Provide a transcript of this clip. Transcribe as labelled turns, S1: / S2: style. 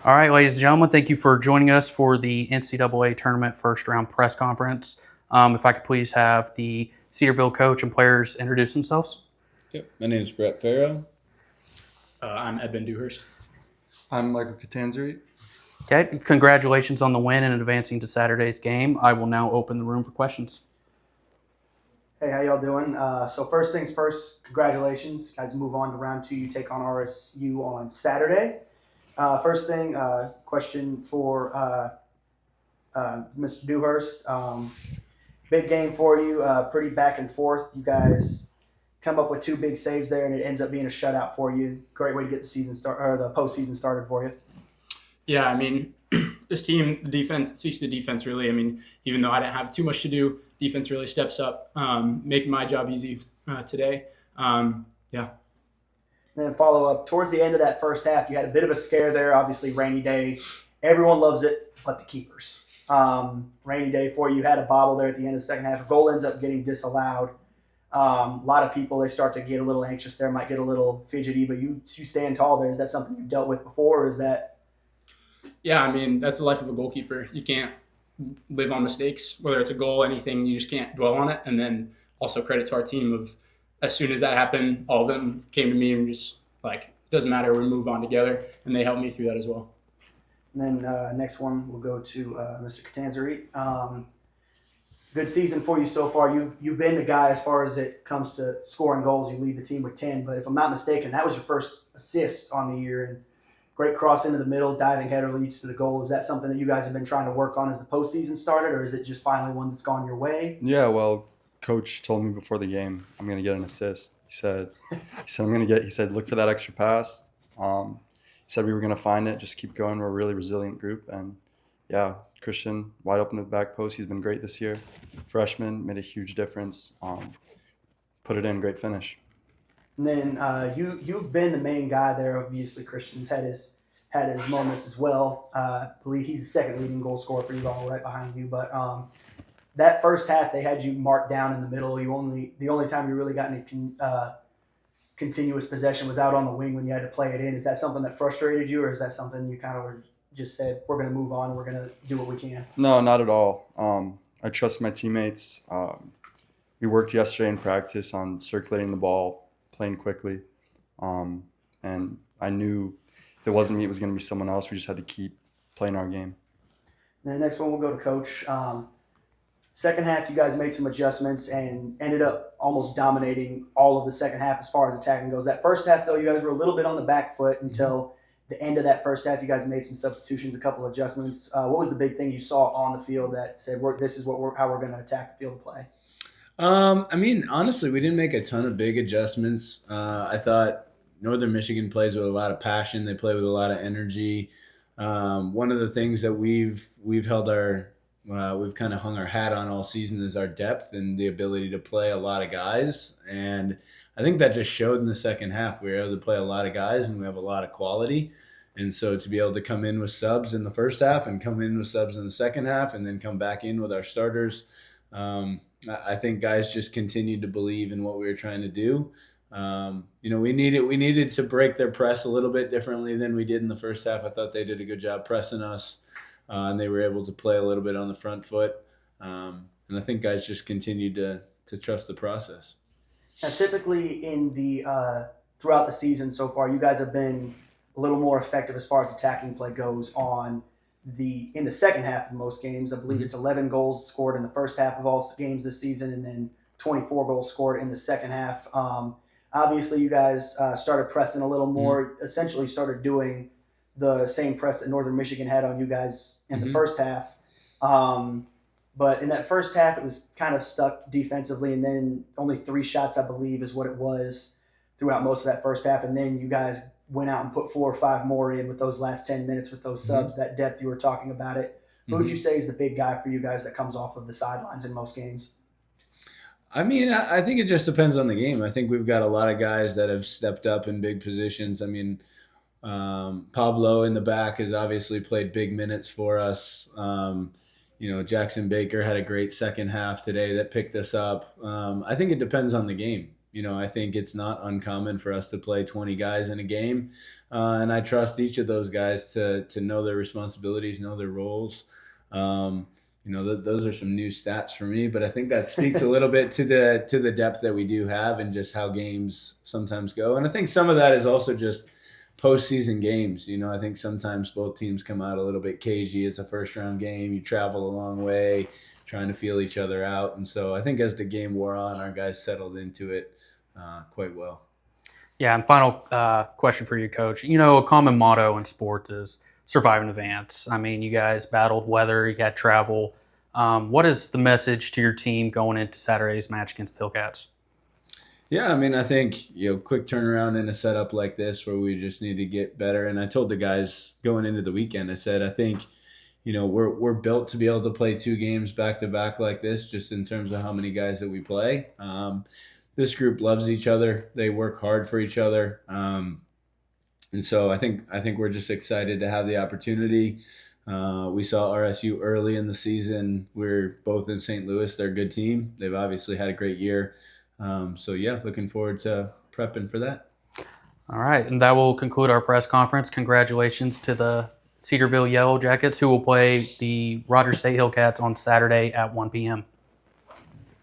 S1: All right, ladies and gentlemen, thank you for joining us for the NCAA tournament first round press conference. If I could please have the Cedarville coach and players introduce themselves.
S2: Yep. My name is Brett Farrow.
S3: I'm Eben Dewhurst.
S4: I'm Michael Catanzari.
S1: Okay, congratulations on the win and advancing to Saturday's game. I will now open the room for questions.
S5: Hey, how y'all doing? So first things first, congratulations. Guys, move on to round two. You take on RSU on Saturday. First thing, question for Mr. Dewhurst. Big game for you, pretty back and forth. You guys come up with two big saves there, and it ends up being a shutout for you. Great way to get the season start or the postseason started for you.
S3: Yeah, I mean, this team, the defense, it speaks to the defense really. I mean, even though I didn't have too much to do, defense really steps up, making my job easy today. Yeah.
S5: And then follow up towards the end of that first half, you had a bit of a scare there. Obviously, rainy day. Everyone loves it, but the keepers. Rainy day for you. Had a bobble there at the end of the second half. A goal ends up getting disallowed. A lot of people, they start to get a little anxious there, might get a little fidgety, but you stand tall there. Is that something you've dealt with before, or is that?
S3: Yeah, I mean, that's the life of a goalkeeper. You can't live on mistakes, whether it's a goal, anything. You just can't dwell on it. And then also credit to our team of as soon as that happened, all of them came to me and just like, doesn't matter, we move on together. And they helped me through that as well.
S5: And then next one, we'll go to Mr. Catanzari. Good season for you so far. You've been the guy as far as it comes to scoring goals. You lead the team with 10, but if I'm not mistaken, that was your first assist on the year. And great cross into the middle, diving header leads to the goal. Is that something that you guys have been trying to work on as the postseason started, or is it just finally one that's gone your way?
S4: Yeah, well, coach told me before the game I'm gonna get an assist. He said look for that extra pass. He said we were gonna find it. Just keep going. We're a really resilient group, and yeah, Christian wide open in the back post. He's been great this year. Freshman made a huge difference. Put it in, great finish.
S5: And then you've been the main guy there. Obviously, Christian's had his moments as well. I believe he's the second leading goal scorer for you all, right behind you. But that first half, they had you marked down in the middle. The only time you really got any continuous possession was out on the wing when you had to play it in. Is that something that frustrated you, or is that something you kind of just said, we're going to move on, we're going to do what we can?
S4: No, not at all. I trust my teammates. We worked yesterday in practice on circulating the ball, playing quickly, and I knew if it wasn't me, it was going to be someone else. We just had to keep playing our game.
S5: And the next one, we'll go to Coach. Second half, you guys made some adjustments and ended up almost dominating all of the second half as far as attacking goes. That first half, though, you guys were a little bit on the back foot until the end of that first half. You guys made some substitutions, a couple adjustments. What was the big thing you saw on the field that said, this is how we're going to attack the field of play?
S2: I mean, honestly, we didn't make a ton of big adjustments. I thought Northern Michigan plays with a lot of passion. They play with a lot of energy. One of the things that we've kind of hung our hat on all season is our depth and the ability to play a lot of guys. And I think that just showed in the second half. We were able to play a lot of guys and we have a lot of quality. And so to be able to come in with subs in the first half and come in with subs in the second half and then come back in with our starters, I think guys just continued to believe in what we were trying to do. We needed to break their press a little bit differently than we did in the first half. I thought they did a good job pressing us. And they were able to play a little bit on the front foot. And I think guys just continued to trust the process.
S5: Now, typically in the throughout the season so far, you guys have been a little more effective as far as attacking play goes in the second half of most games. I believe it's 11 goals scored in the first half of all games this season, and then 24 goals scored in the second half. Obviously, you guys started pressing a little more, essentially started doing the same press that Northern Michigan had on you guys in the first half. But in that first half, it was kind of stuck defensively, and then only 3 shots, I believe, is what it was throughout most of that first half. And then you guys went out and put 4 or 5 more in with those last 10 minutes with those subs, that depth you were talking about it. Who would you say is the big guy for you guys that comes off of the sidelines in most games?
S2: I mean, I think it just depends on the game. I think we've got a lot of guys that have stepped up in big positions. I mean, Pablo in the back has obviously played big minutes for us. Jackson Baker had a great second half today that picked us up. I think it depends on the game. I think it's not uncommon for us to play 20 guys in a game, and I trust each of those guys to know their responsibilities, know their roles. Those are some new stats for me, but I think that speaks a little bit to the depth that we do have and just how games sometimes go. And I think some of that is also just postseason games. I think sometimes both teams come out a little bit cagey. It's a first round game. You travel a long way trying to feel each other out. And so I think as the game wore on, our guys settled into it quite well.
S1: Yeah, and final question for you, Coach. A common motto in sports is survive in advance. I mean, you guys battled weather, you had travel. What is the message to your team going into Saturday's match against the Hillcats?
S2: Yeah, I mean, I think, quick turnaround in a setup like this where we just need to get better. And I told the guys going into the weekend, I said, I think, we're built to be able to play 2 games back to back like this, just in terms of how many guys that we play. This group loves each other. They work hard for each other. And so I think we're just excited to have the opportunity. We saw RSU early in the season. We're both in St. Louis. They're a good team. They've obviously had a great year. Looking forward to prepping for that.
S1: All right, and that will conclude our press conference. Congratulations to the Cedarville Yellow Jackets, who will play the Rogers State Hillcats on Saturday at 1 p.m.